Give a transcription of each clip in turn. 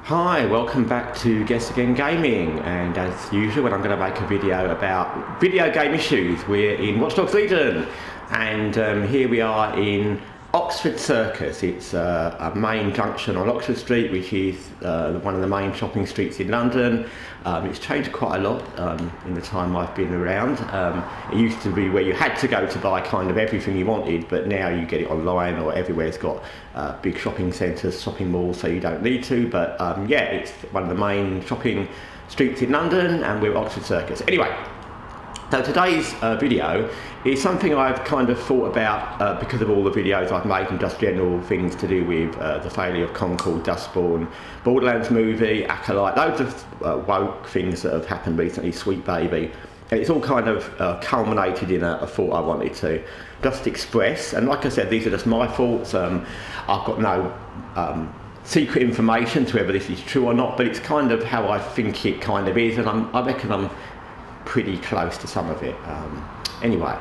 Hi, welcome back to Guessagaingaming, and as usual, I'm going to make a video about video game issues. We're in Watch Dogs Legion, and here we are in Oxford Circus. It's a main junction on Oxford Street, which is one of the main shopping streets in London. It's changed quite a lot in the time I've been around. It used to be where you had to go to buy kind of everything you wanted, but now you get it online, or everywhere's got big shopping centres, shopping malls, so you don't need to. But yeah, it's one of the main shopping streets in London, and we're Oxford Circus. Anyway, so today's video is something I've kind of thought about because of all the videos I've made and just general things to do with the failure of Concord, Dustbourne, Borderlands movie, Acolyte, loads of woke things that have happened recently, Sweet Baby. And it's all kind of culminated in a thought I wanted to just express. And like I said, these are just my thoughts. I've got no secret information to whether this is true or not, but it's kind of how I think it kind of is, and I reckon I'm pretty close to some of it. Anyway,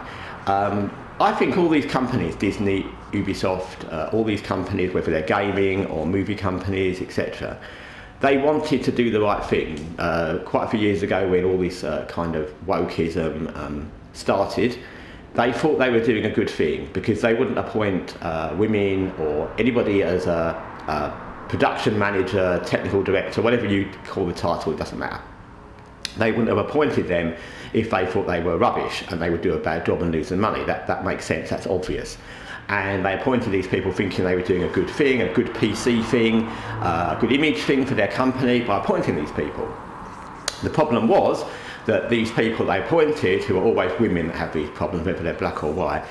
I think all these companies, Disney, Ubisoft, all these companies, whether they're gaming or movie companies, etc., they wanted to do the right thing. Quite a few years ago, when all this kind of wokeism started, they thought they were doing a good thing because they wouldn't appoint women or anybody as a production manager, technical director, whatever you call the title, it doesn't matter. They wouldn't have appointed them if they thought they were rubbish and they would do a bad job and lose their money. That makes sense, that's obvious. And they appointed these people thinking they were doing a good thing, a good PC thing, a good image thing for their company by appointing these people. The problem was that these people they appointed, who are always women that have these problems, whether they're black or white,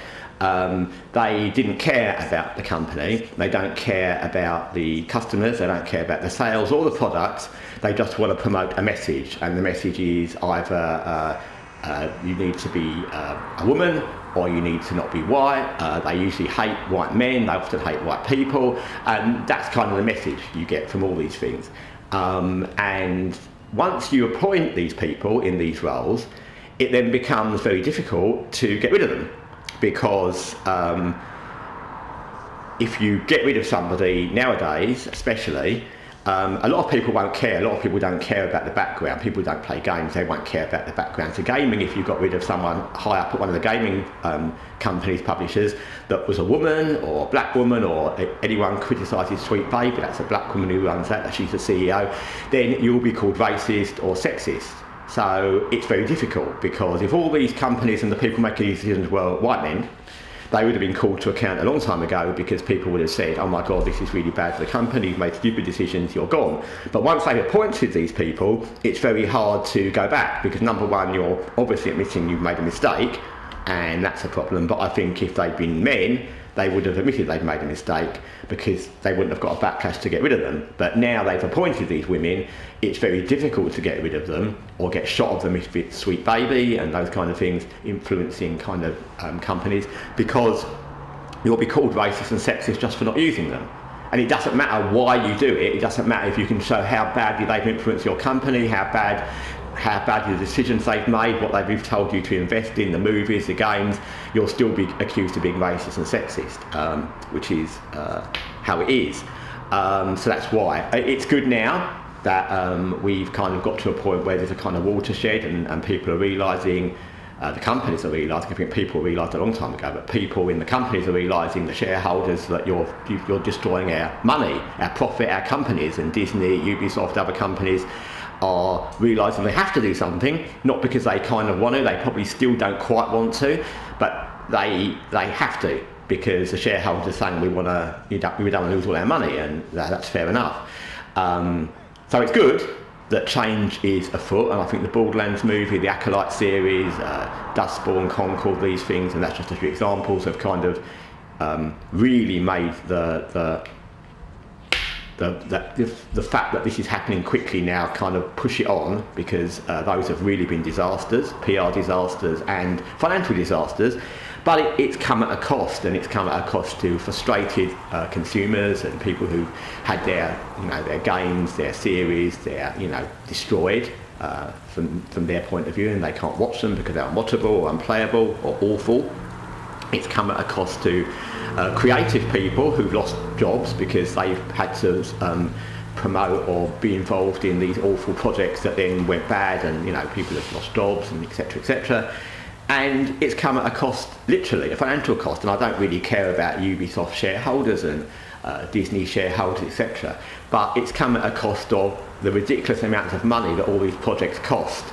they didn't care about the company, they don't care about the customers, they don't care about the sales or the products, they just want to promote a message, and the message is either you need to be a woman or you need to not be white. They usually hate white men, they often hate white people, and that's kind of the message you get from all these things. And once you appoint these people in these roles, it then becomes very difficult to get rid of them. Because if you get rid of somebody nowadays, especially, a lot of people won't care. A lot of people don't care about the background. People who don't play games, they won't care about the background. So gaming, if you got rid of someone high up at one of the gaming companies, publishers, that was a woman or a black woman, or anyone criticises Sweet Baby, that's a black woman who runs that, she's the CEO, then you'll be called racist or sexist. So it's very difficult, because if all these companies and the people making these decisions were white men, they would have been called to account a long time ago, because people would have said, oh my God, this is really bad for the company, you've made stupid decisions, you're gone. But once they've appointed these people, it's very hard to go back, because number one, you're obviously admitting you've made a mistake, and that's a problem. But I think if they'd been men, they would have admitted they'd made a mistake, because they wouldn't have got a backlash to get rid of them. But now they've appointed these women, it's very difficult to get rid of them, or get shot of them if it's Sweet Baby and those kind of things, influencing kind of companies, because you'll be called racist and sexist just for not using them. And it doesn't matter why you do it, it doesn't matter if you can show how badly they've influenced your company, how bad the decisions they've made, what they've told you to invest in, the movies, the games, you'll still be accused of being racist and sexist, which is how it is. So that's why. It's good now that we've kind of got to a point where there's a kind of watershed, and people are realising, the companies are realising, I think people realised a long time ago, but people in the companies are realising, the shareholders, that you're destroying our money, our profit, our companies, and Disney, Ubisoft, other companies are realising they have to do something, not because they kind of want to, they probably still don't quite want to, but they have to, because the shareholders are saying we don't want to lose all our money, and that's fair enough. So it's good that change is afoot, and I think the Borderlands movie, the Acolyte series, Dustbourne, Concord, these things, and that's just a few examples, have kind of really made the fact that this is happening quickly now kind of push it on, because those have really been disasters, PR disasters and financial disasters. But it's come at a cost, and it's come at a cost to frustrated consumers and people who had their games, their series, destroyed from their point of view, and they can't watch them because they're unwatchable or unplayable or awful. It's come at a cost to creative people who've lost jobs because they've had to promote or be involved in these awful projects that then went bad, and people have lost jobs and etc., etc. And it's come at a cost, literally a financial cost. And I don't really care about Ubisoft shareholders and Disney shareholders, etc. But it's come at a cost of the ridiculous amounts of money that all these projects cost,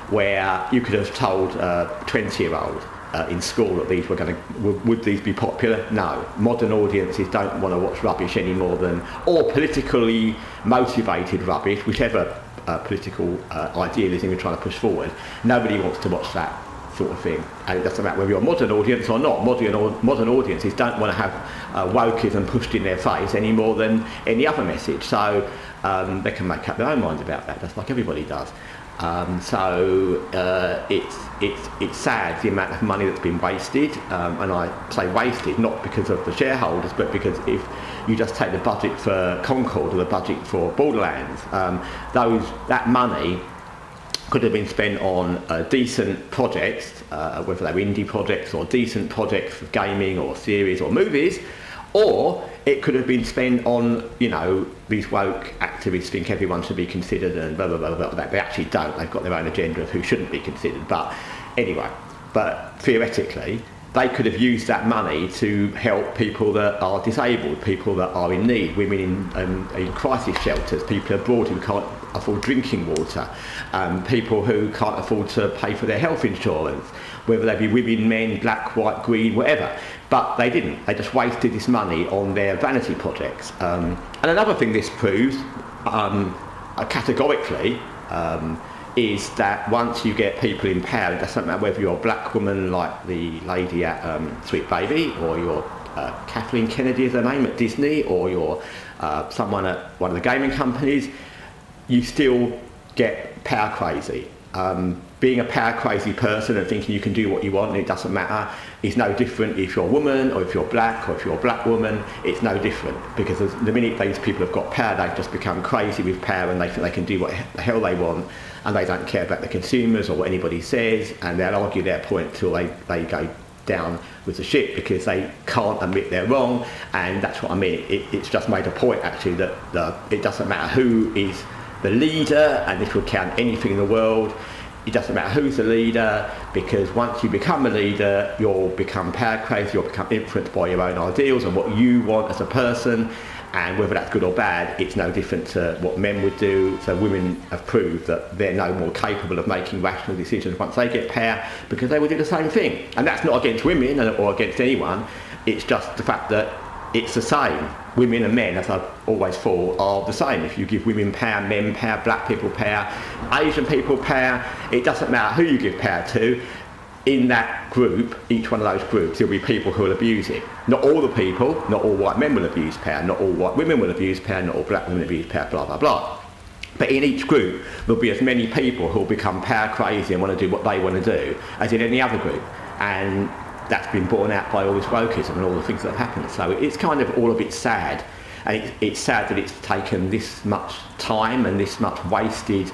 where you could have told a 20-year-old in school that these were would these be popular? No. Modern audiences don't want to watch rubbish any more than, or politically motivated rubbish, whichever political idealism you're trying to push forward. Nobody wants to watch that sort of thing, and it doesn't matter whether you're a modern audience or not. Modern audiences don't want to have wokeism pushed in their face any more than any other message, so they can make up their own minds about that, just like everybody does. It's sad the amount of money that's been wasted, and I say wasted not because of the shareholders, but because if you just take the budget for Concord or the budget for Borderlands, that money could have been spent on decent projects, whether they were indie projects or decent projects of gaming or series or movies, or it could have been spent on, these woke activists think everyone should be considered and blah, blah, blah, blah. They actually don't. They've got their own agenda of who shouldn't be considered. But anyway, theoretically, they could have used that money to help people that are disabled, people that are in need, women in crisis shelters, people abroad who can't afford drinking water, people who can't afford to pay for their health insurance, whether they be women, men, black, white, green, whatever. But they didn't. They just wasted this money on their vanity projects. And another thing this proves, categorically, is that once you get people in power, it doesn't matter whether you're a black woman like the lady at Sweet Baby, or you're Kathleen Kennedy is her name at Disney, or you're someone at one of the gaming companies, you still get power crazy. Being a power crazy person and thinking you can do what you want and it doesn't matter is no different if you're a woman or if you're black or if you're a black woman. It's no different, because the minute these people have got power, they've just become crazy with power and they think they can do what the hell they want, and they don't care about the consumers or what anybody says, and they'll argue their point till they go down with the ship because they can't admit they're wrong. And that's what I mean. It's just made a point actually that it doesn't matter who is the leader, and this will count anything in the world. It doesn't matter who's the leader, because once you become a leader, you'll become power crazy, you'll become influenced by your own ideals and what you want as a person, and whether that's good or bad, it's no different to what men would do. So women have proved that they're no more capable of making rational decisions once they get power, because they will do the same thing. And that's not against women or against anyone, it's just the fact that it's the same. Women and men, as I've always thought, are the same. If you give women power, men power, black people power, Asian people power, it doesn't matter who you give power to. In that group, each one of those groups, there'll be people who will abuse it. Not all the people, not all white men will abuse power, not all white women will abuse power, not all black women will abuse power, blah, blah, blah. But in each group, there'll be as many people who will become power crazy and want to do what they want to do as in any other group. And that's been borne out by all this wokeism and all the things that have happened. So it's kind of all a bit sad. And it's sad that it's taken this much time and this much wasted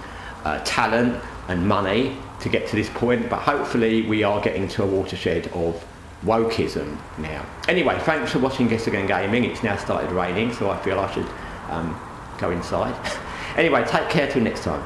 talent and money to get to this point. But hopefully we are getting to a watershed of wokeism now. Anyway, thanks for watching Guessagaingaming. It's now started raining, so I feel I should go inside. Anyway, take care till next time.